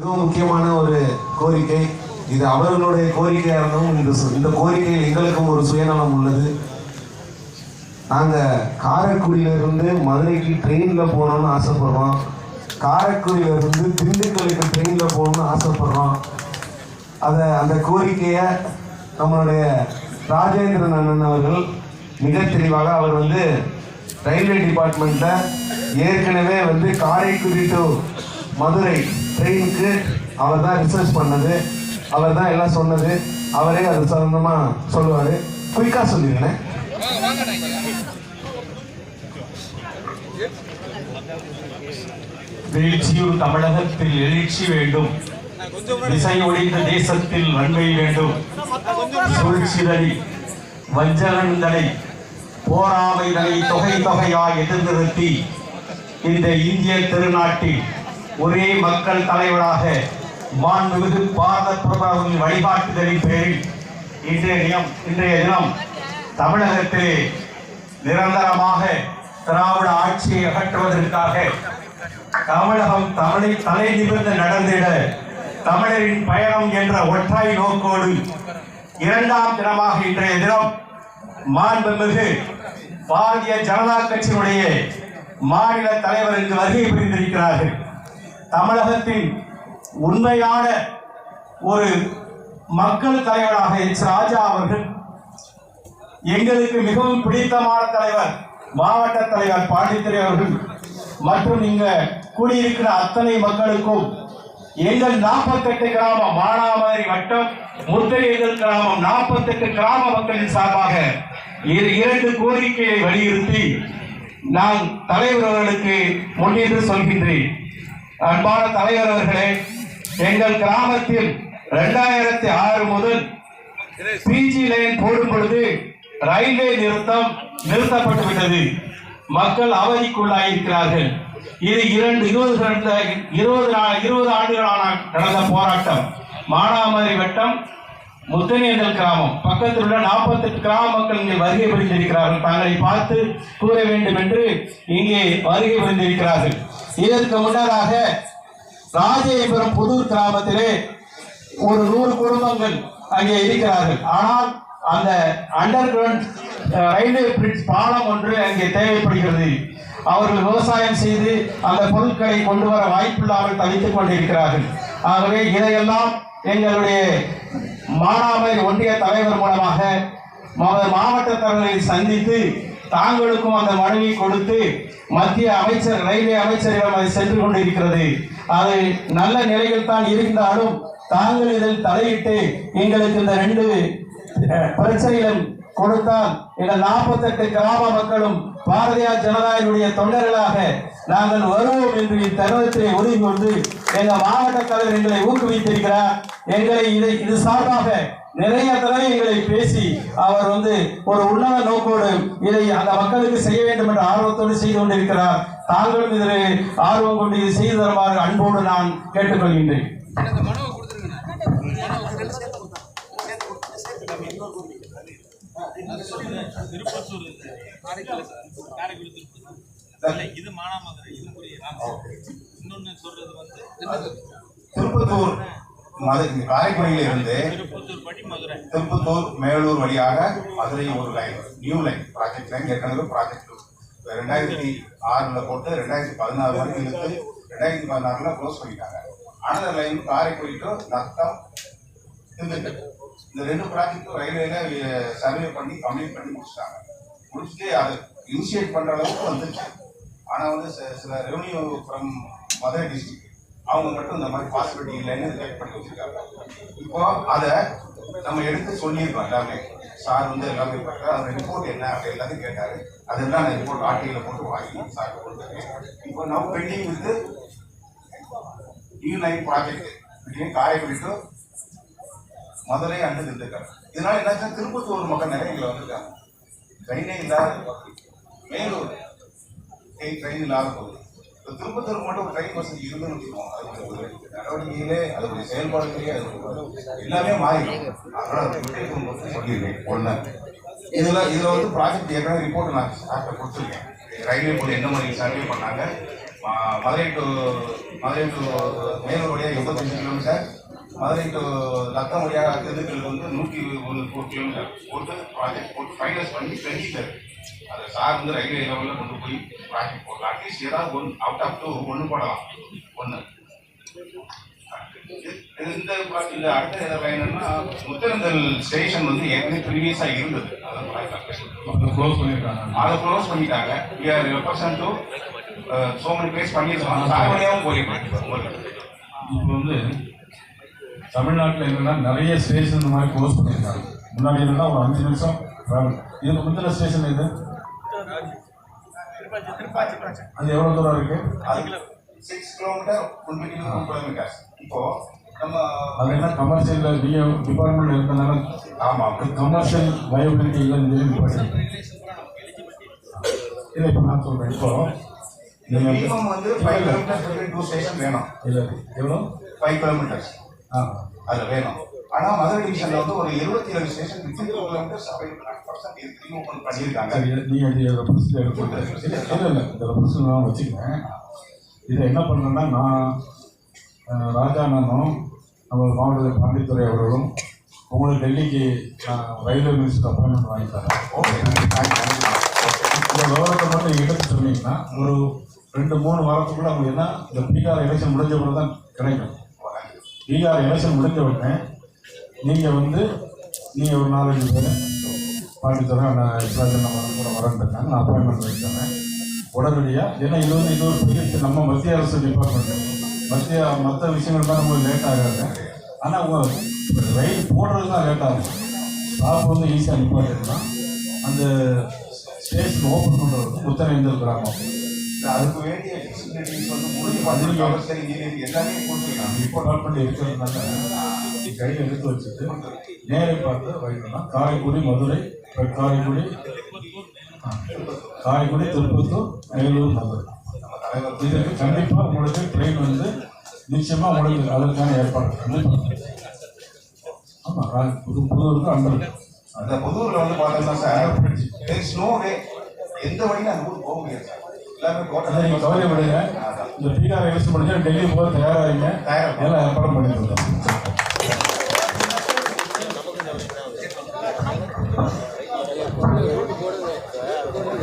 மிகவும் முக்கியமான ஒரு கோரிக்கை. இது அவர்களுடைய கோரிக்கையாக இருந்தாலும் இந்த கோரிக்கையில் எங்களுக்கும் ஒரு சுயநலம் உள்ளது. நாங்கள் காரைக்குடியிலிருந்து மதுரைக்கு ட்ரெயினில் போகணும்னு ஆசைப்படுறோம். காரைக்குடியிலிருந்து திண்டுக்கலுக்கு ட்ரெயினில் போகணும்னு ஆசைப்படுறோம். அந்த கோரிக்கையை நம்மளுடைய ராஜேந்திரன் அண்ணன் அவர்கள் மிக தெளிவாக அவர் ரயில்வே டிபார்ட்மெண்ட்டில் ஏற்கனவே காரைக்குடி டு மதுரை ட்ரெயினுக்கு அவர் தான் ரிசர்ச் பண்ணது, அவர் தான் எல்லாம் சொன்னது. அவரே அது சம்பந்தமாக சொல்லுவார். குயிக்காக சொல்லிடுறேன். வீழ்ச்சியூர் தமிழகத்தில் எழுச்சி வேண்டும், திசை ஒழிந்த தேசத்தில் வன்மை வேண்டும். சூழ்ச்சிதலை வஞ்சகங்களை போராமைகளை தொகை தொகையாய் எதிர்நிறுத்தி இந்த இந்திய திருநாட்டில் ஒரே மக்கள் தலைவராக மாண்புமிகு பாரத பிரதமரின் வழிகாட்டுதலின் பேரில் இன்றைய தினம் தமிழகத்திலே நிரந்தரமாக திராவிட ஆட்சியை அகற்றுவதற்காக தமிழகம் தலை நிமிர்ந்து நடந்திட தமிழரின் பயணம் என்ற ஒற்றை நோக்கோடு இரண்டாம் தினமாக இன்றைய தினம் மாண்புமிகு பாரதிய ஜனதா கட்சியினுடைய மாநில தலைவருக்கு வருகை புரிந்திருக்கிறார்கள். தமிழகத்தின் உண்மையான ஒரு மக்கள் தலைவராக எச் ராஜா அவர்கள், எங்களுக்கு மிகவும் பிடித்தமான தலைவர் மாவட்ட தலைவர் பாண்டித்துரை அவர்கள் மற்றும் இங்க கூடியிருக்கிற அத்தனை மக்களுக்கும் எங்கள் 48 கிராமம் மானாமதுரை வட்டம் முத்தரையர்கள் கிராமம் 48 கிராம மக்களின் சார்பாக 2 கோரிக்கையை வலியுறுத்தி நான் தலைவர் அவர்களுக்கு முன்னின்று சொல்கின்றேன். அன்பான தலைவர் அவர்களே, எங்கள் கிராமத்தில் 2006 முதல் பிஜி லைன் போடும் பொழுது ரயில்வே நிறுத்தப்பட்டுவிட்டது. மக்கள் அவதிக்குள்ளாயிருக்கிறார்கள். இது 20 ஆண்டுகளான நடந்த போராட்டம். மானாமதுரை வட்டம் முத்தனியந்தல் கிராமம் பக்கத்தில் உள்ள 48 கிராம மக்கள் இங்கே வருகை புரிந்திருக்கிறார்கள். தங்களை பார்த்து கூற வேண்டும் என்று இங்கே வருகை புரிந்திருக்கிறார்கள். இதற்கு முன்னதாக ராஜேபுரம் புதூர் கிராமத்திலே ஒரு 100 குடும்பங்கள் அங்கே இருக்கிறார்கள். ஆனால் அந்த அண்டர் கிரவுண்ட் ரயில்வே பிரிட்ஜ் பாலம் ஒன்று அங்கே தேவைப்படுகிறது. அவர்கள் விவசாயம் செய்து அந்த பொருட்களை கொண்டு வர வாய்ப்பில்லாமல் தவித்துக் கொண்டிருக்கிறார்கள். ஆகவே இதையெல்லாம் எங்களுடைய மானாமதுரை ஒன்றிய தலைவர் மூலமாக மாவட்ட தலைவர்களை சந்தித்து தாங்களுக்கும் அந்த மனுவை கொடுத்து மத்திய அமைச்சர் ரயில்வே அமைச்சரிடம் அது சென்று கொண்டிருக்கிறது. அது நல்ல நிலையில் தான் இருந்தாலும் தாங்கள் இதில் தலையிட்டு எங்களுக்கு இந்த 2 பிரச்சனைகளும் கொடுத்தால் எங்கள் 48 கிராம மக்களும் பாரதிய ஜனதாவினுடைய தொண்டர்களாக நாங்கள் வருவோம் என்று தருணத்திலே உறுதி கொண்டு எங்கள் மாவட்ட தலைவர் எங்களை ஊக்குவித்திருக்கிறார். எங்களை இது சார்பாக நிறைய தடவை எங்களை பேசி அவர் ஒரு உன்னத நோக்கோடு இதை அந்த மக்களுக்கு செய்ய வேண்டும் என்ற ஆர்வத்தோடு செய்து கொண்டிருக்கிறார். தாங்களும் இதில் ஆர்வம் கொண்டு இது செய்து தருமாறு அன்போடு நான் கேட்டுக்கொள்கின்றேன். திருப்பத்தூர் காரைக்குடியில இருந்து திருப்பத்தூர் மேலூர் வழியாக மதுரை ஒரு line new line project line ஏற்கனவே ப்ராஜெக்ட் 2006 போட்டு 2016 வரைக்கும் இழுத்து 2016 க்ளோஸ் பண்ணிட்டாங்க. Another line Karaikudi to Natham Dindigul இந்த 2 ப்ராஜெக்டும் ரயில்வேல சர்வே பண்ணி கம்ப்ளீட் பண்ணி முடிச்சுட்டு அதை இனிஷியேட் பண்ற அளவுக்கு வந்துருச்சு. ஆனால் சில ரெவன்யூ ஃப்ரம் மதுரை டிஸ்ட்ரிக்ட் அவங்க மட்டும் இந்த மாதிரி பாசிபிலிட்டி இல்லைன்னு ரிஜெக்ட் பண்ணி வச்சிருக்காங்க. இப்போ அதை நம்ம எடுத்து சொல்லியிருக்கோம். எல்லாமே சார் எல்லாமே பார்க்குறாரு. அந்த ரிப்போர்ட் என்ன அப்படி எல்லாத்தையும் கேட்டாரு. அதெல்லாம் அந்த ரிப்போர்ட் ஆர்டிஐல போட்டு வாங்கி சார் கொடுத்துருக்கேன். இப்போ நம்ம pending with new line project between Karaikudi to Madurai and Dindigul. இதனால என்னாச்சுன்னா திருப்பத்தூர் மக்கள் நிறைய இங்கே வந்திருக்காங்க. ட்ரெயினே இல்லாத மேலூர் ட்ரெயின் இல்லாத போகுது. இப்போ திருப்பத்தூருக்கு மட்டும் ஒரு ட்ரெயின் வசதி இருக்குன்னு வச்சுக்கோம். அது ஒரு நடவடிக்கையிலே அதோடைய செயல்பாடுகளே அது எல்லாமே மாறிடும். அதனால சொல்லியிருக்கேன். ஒன்று இதில் ப்ராஜெக்ட் ஏற்கனவே ரிப்போர்ட் நான் சார்ட்ட கொடுத்துருக்கேன். ரயில்வே போர்டு என்ன மாதிரி சர்வே பண்ணாங்க, மதுரை டு மேலூர் வழியாக 85 கிலோமீட்டர், மதுரை டு லத்தம் வழியாக திண்டுக்கல் வந்து 104 கிலோமீட்டர் போட்டு ப்ராஜெக்ட் போட்டு ஃபைனலைஸ் பண்ணி 20 அதை சார் வந்து ரயில்வே லெவலில் கொண்டு போய் ப்ராஜெக்ட் போடலாம். அட்லீஸ்ட் ஏதாவது அவுட் ஆஃப் 2 ஒன்று போடலாம். ஒன்று இந்த அடுத்த என்னன்னா முத்தரந்தல் ஸ்டேஷன் வந்து ஏற்கனவே ப்ரீவியஸாக இருந்தது, அதை க்ளோஸ் பண்ணிட்டாங்க. We are represent to so many place பண்ணியிருக்கோம். சார்வழியாகவும் போயிருக்கோம். இப்போ வந்து தமிழ்நாட்டில் என்னன்னா நிறைய ஸ்டேஷன் இந்த மாதிரி க்ளோஸ் பண்ணியிருக்காங்க. முன்னாடி என்னன்னா ஒரு 5 நிமிஷம் ட்ராவல். இதுக்கு முந்தின ஸ்டேஷன் இது அது எவ்வளோ தூரம் இருக்கு? அது 6 கிலோமீட்டர் 2 கிலோமீட்டர். இப்போ நம்ம அது என்ன கமர்ஷியல் டிபார்ட்மெண்ட் இருக்கிறதுனால ஆமாம் கமர்ஷியல் வயபிலிட்டி இல்லைன்னு இல்லை. இப்போ நான் சொல்கிறேன், இப்போ மினிமம் வந்து 5 கிலோமீட்டர் 2 ஸ்டேஷன் வேணும். இல்லை எவ்வளோ? 5 கிலோமீட்டர்ஸ் அது வேணும். ஆனால் மதுரை டிவிஷனில் வந்து ஒரு 77 ஸ்டேஷன் 2 கிலோமீட்டர்ஸ் 5% ரிமூவ் பண்ணியிருக்காங்க. நீங்கள் இது ரெப்ரஸில் எடுத்து இல்லை இந்த ரெப்ரஸில் நான் வச்சுக்கிறேன். இதை என்ன பண்ணுறேன்னா நான் ராஜாண்ணனும் நம்ம மாவட்ட பாண்டித்துறை அவர்களும் உங்களுக்கு டெல்லிக்கு ரயில்வே மினிஸ்டர் அப்பாயின்மெண்ட் வாங்கி தரேன். ஓகே, இந்த விவரத்தை மட்டும் எடுத்து சொன்னீங்கன்னா ஒரு 2-3 வாரத்துக்குள்ள அவங்க என்ன இந்த பீகார் எலெக்ஷன் முடிஞ்ச பிறகு தான் கிடைக்கும். பீகார் எலெக்ஷன் முடிஞ்ச உடனே நீங்கள் ஒரு 4-5 பேர் பாண்டித்துறை நம்ம கூட வரேன்ட்டாங்க. நான் அப்பாயின்மெண்ட் வாங்கி தரேன் உடனடியாக. ஏன்னா இது ஒரு பெரிய நம்ம மத்திய அரசு டிபார்ட்மெண்ட் மற்ற விஷயங்கள் தான் நமக்கு லேட் ஆகாது. ஆனால் அவங்க ரயில் போடுறது தான் லேட் ஆகும். ஸ்டாப் வந்து ஈஸியாக நிப்பாட்டினா அந்த ஸ்டேஷன் ஓப்பன் பண்ணுறது முத்தரைந்தல் கிராமம். அதுக்கு வேண்டிய ஃபெசிலிட்டிஸ் வந்து முடிஞ்சு சரி எல்லாமே கொடுத்துருக்காங்க. இப்போ கால் பண்ணி இருக்கிறதுனால கையில் எடுத்து வச்சுட்டு நேரை பார்த்து வைக்கணும்னா காரைக்குடி மதுரை, காரைக்குடி திருப்பத்தூர், மேலூர், மதுரை. இதுக்கு கண்டிப்பாக உங்களுக்கு ட்ரெயின் வந்து நிச்சயமாக உங்களுக்கு அதற்கான ஏற்பாடு கண்டிப்பாக. ஆமாம், புதூருக்கு அங்கே அந்த புதூரில் வந்து பார்த்தோம்னா சார் ஸ்னோ வே எந்த வழியும் அந்த ஊருக்கு போக முடியாது சார். எல்லாமே அதை நீங்கள் கவலைப்படுங்க. இந்த பீகார் எலெக்ஷன் முடிஞ்சா டெல்லி போக தயாராகிங்க. எல்லாம் ஏற்பாடு பண்ணிட்டு இருக்கோம். புதூர்